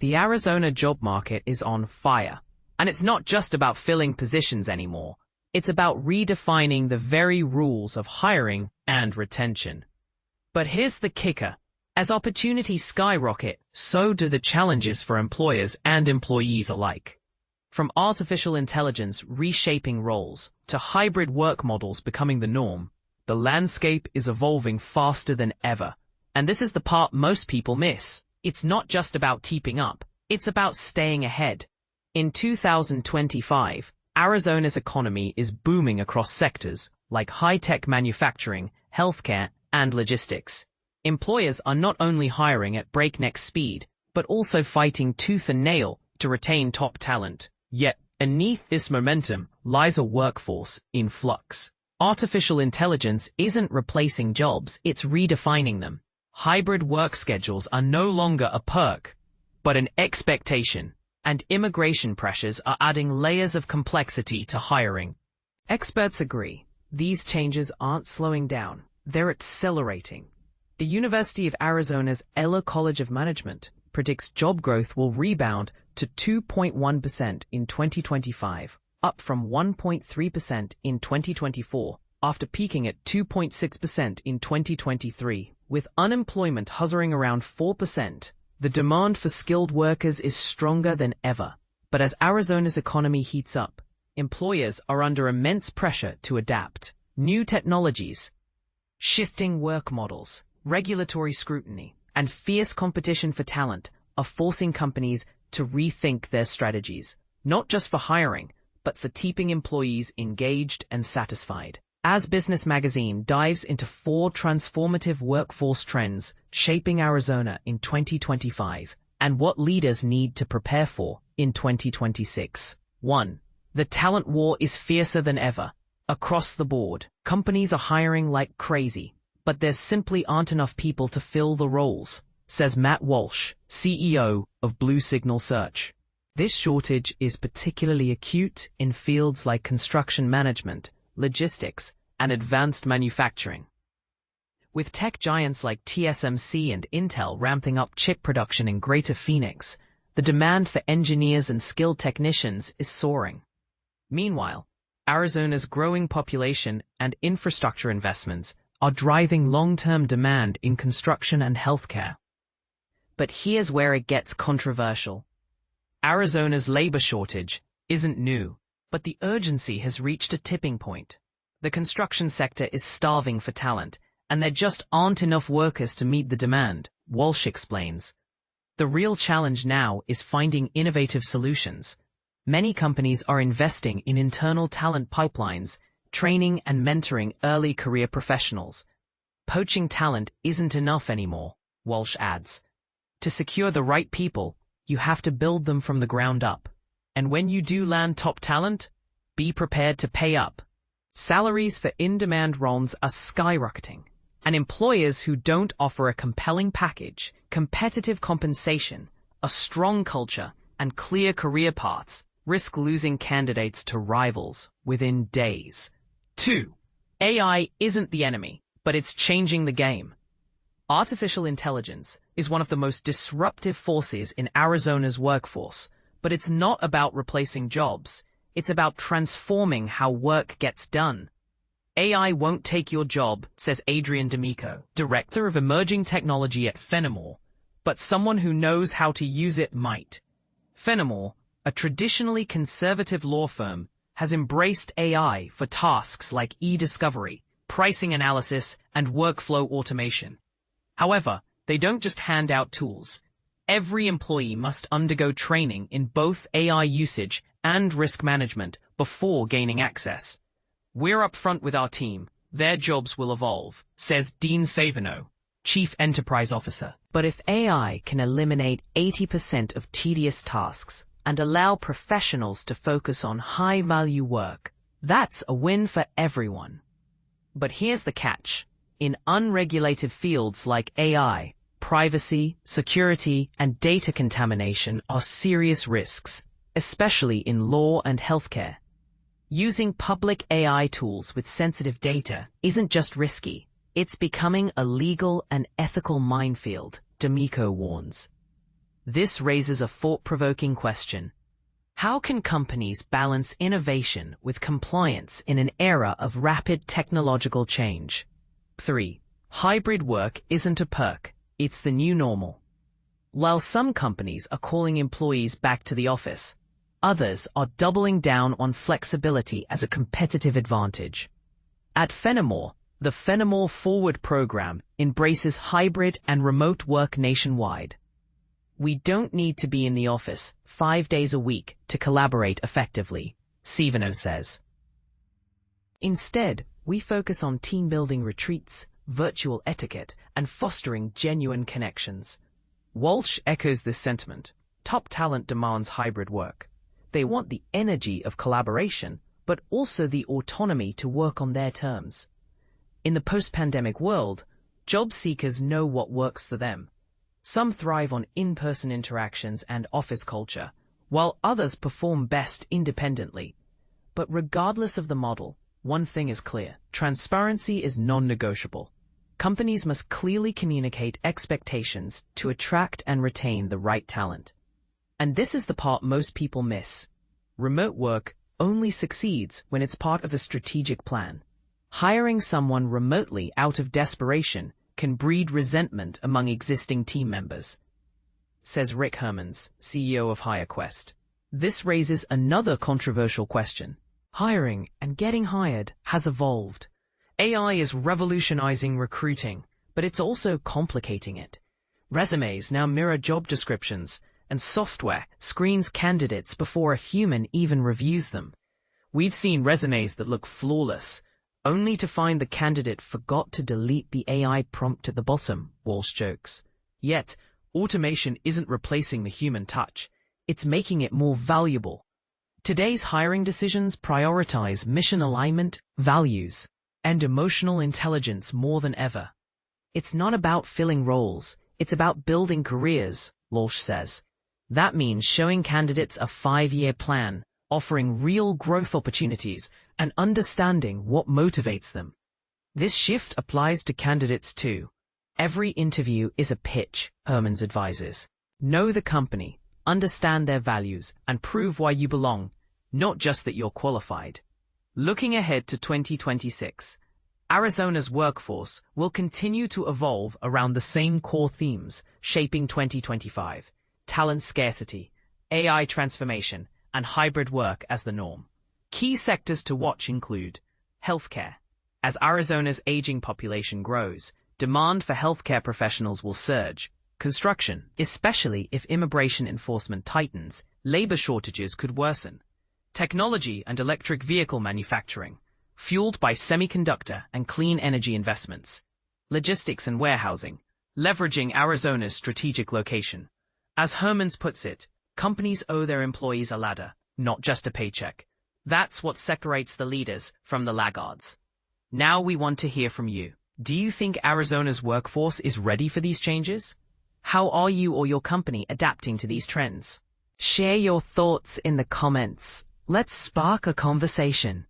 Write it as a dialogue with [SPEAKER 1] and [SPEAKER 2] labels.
[SPEAKER 1] The Arizona job market is on fire, and it's not just about filling positions anymore. It's about redefining the very rules of hiring and retention. But here's the kicker. As opportunities skyrocket, so do the challenges for employers and employees alike. From artificial intelligence reshaping roles to hybrid work models becoming the norm, the landscape is evolving faster than ever. And this is the part most people miss. It's not just about keeping up, it's about staying ahead. In 2025, Arizona's economy is booming across sectors like high-tech manufacturing, healthcare, and logistics. Employers are not only hiring at breakneck speed, but also fighting tooth and nail to retain top talent. Yet, beneath this momentum lies a workforce in flux. Artificial intelligence isn't replacing jobs, it's redefining them. Hybrid work schedules are no longer a perk, but an expectation, and immigration pressures are adding layers of complexity to hiring. Experts agree, these changes aren't slowing down, they're accelerating. The University of Arizona's Eller College of Management predicts job growth will rebound to 2.1% in 2025, up from 1.3% in 2024, after peaking at 2.6% in 2023. With unemployment hovering around 4%, the demand for skilled workers is stronger than ever. But as Arizona's economy heats up, employers are under immense pressure to adapt. New technologies, shifting work models, regulatory scrutiny, and fierce competition for talent are forcing companies to rethink their strategies, not just for hiring, but for keeping employees engaged and satisfied. As Business Magazine dives into 4 transformative workforce trends shaping Arizona in 2025 and what leaders need to prepare for in 2026. 1. The talent war is fiercer than ever. Across the board, companies are hiring like crazy, but there simply aren't enough people to fill the roles, says Matt Walsh, CEO of Blue Signal Search. This shortage is particularly acute in fields like construction management, logistics, and advanced manufacturing. With tech giants like TSMC and Intel ramping up chip production in Greater Phoenix, the demand for engineers and skilled technicians is soaring. Meanwhile, Arizona's growing population and infrastructure investments are driving long-term demand in construction and healthcare. But here's where it gets controversial. Arizona's labor shortage isn't new, but the urgency has reached a tipping point. The construction sector is starving for talent, and there just aren't enough workers to meet the demand, Walsh explains. The real challenge now is finding innovative solutions. Many companies are investing in internal talent pipelines, training and mentoring early career professionals. Poaching talent isn't enough anymore, Walsh adds. To secure the right people, you have to build them from the ground up. And when you do land top talent, be prepared to pay up. Salaries for in-demand roles are skyrocketing, and employers who don't offer a compelling package, competitive compensation, a strong culture, and clear career paths risk losing candidates to rivals within days. 2. AI isn't the enemy, but it's changing the game. Artificial intelligence is one of the most disruptive forces in Arizona's workforce, but it's not about replacing jobs. It's about transforming how work gets done. AI won't take your job, says Adrian D'Amico, Director of Emerging Technology at Fenimore, but someone who knows how to use it might. Fenimore, a traditionally conservative law firm, has embraced AI for tasks like e-discovery, pricing analysis, and workflow automation. However, they don't just hand out tools. Every employee must undergo training in both AI usage and risk management before gaining access. We're upfront with our team. Their jobs will evolve, says Dean Savino, Chief Enterprise Officer. But if AI can eliminate 80% of tedious tasks and allow professionals to focus on high-value work, that's a win for everyone. But here's the catch. In unregulated fields like AI, privacy, security, and data contamination are serious risks, especially in law and healthcare. Using public AI tools with sensitive data isn't just risky, it's becoming a legal and ethical minefield, D'Amico warns. This raises a thought-provoking question. How can companies balance innovation with compliance in an era of rapid technological change? 3. Hybrid work isn't a perk, it's the new normal. While some companies are calling employees back to the office, others are doubling down on flexibility as a competitive advantage. At Fenimore, the Fenimore Forward program embraces hybrid and remote work nationwide. We don't need to be in the office 5 days a week to collaborate effectively, Sivano says. Instead, we focus on team-building retreats, virtual etiquette, and fostering genuine connections. Walsh echoes this sentiment. Top talent demands hybrid work. They want the energy of collaboration, but also the autonomy to work on their terms. In the post-pandemic world, job seekers know what works for them. Some thrive on in-person interactions and office culture, while others perform best independently. But regardless of the model, one thing is clear: transparency is non-negotiable. Companies must clearly communicate expectations to attract and retain the right talent. And this is the part most people miss. Remote work only succeeds when it's part of the strategic plan. Hiring someone remotely out of desperation can breed resentment among existing team members, says Rick Hermans, CEO of HireQuest. This raises another controversial question. Hiring and getting hired has evolved. AI is revolutionizing recruiting, but it's also complicating it. Resumes now mirror job descriptions, and software screens candidates before a human even reviews them. We've seen resumes that look flawless, only to find the candidate forgot to delete the AI prompt at the bottom, Walsh jokes. Yet, automation isn't replacing the human touch. It's making it more valuable. Today's hiring decisions prioritize mission alignment, values, and emotional intelligence more than ever. It's not about filling roles, it's about building careers, Walsh says. That means showing candidates a 5-year plan, offering real growth opportunities, and understanding what motivates them. This shift applies to candidates too. Every interview is a pitch, Hermans advises. Know the company, understand their values, and prove why you belong, not just that you're qualified. Looking ahead to 2026, Arizona's workforce will continue to evolve around the same core themes shaping 2025: talent scarcity, AI transformation, and hybrid work as the norm. Key sectors to watch include healthcare. As Arizona's aging population grows, demand for healthcare professionals will surge. Construction, especially if immigration enforcement tightens, labor shortages could worsen. Technology and electric vehicle manufacturing, fueled by semiconductor and clean energy investments. Logistics and warehousing, leveraging Arizona's strategic location. As Hermans puts it, companies owe their employees a ladder, not just a paycheck. That's what separates the leaders from the laggards. Now we want to hear from you. Do you think Arizona's workforce is ready for these changes? How are you or your company adapting to these trends? Share your thoughts in the comments. Let's spark a conversation.